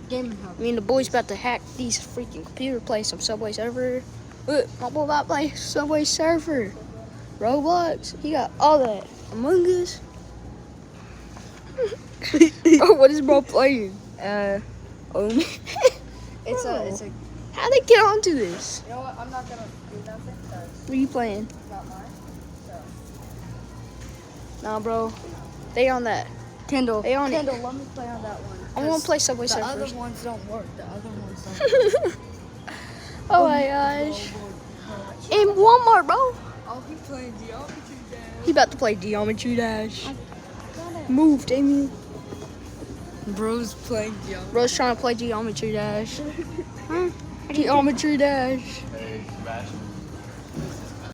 Gaming hub. Me and the boys about to hack these freaking computer, play some Subway Surfer. Look, my boy about to play Subway Surfer. Roblox, he got all that. Among Us. Bro, what is bro playing? Oh. It's a. How'd they get onto this? You know what? I'm not gonna do nothing because What are you playing? it's not mine. So. Nah, bro. They on that. Kendall. They on it. Kendall, let me play on that one. I want to play Subway The Surfer. other ones don't work. The other ones don't work. Oh my gosh. In Walmart, bro. I'll be playing Geometry Dash. He about to play Geometry Dash. Move, Damien. Bro's playing Geometry. Bro's trying to play Geometry Dash. Geometry Dash. Hey, Sebastian.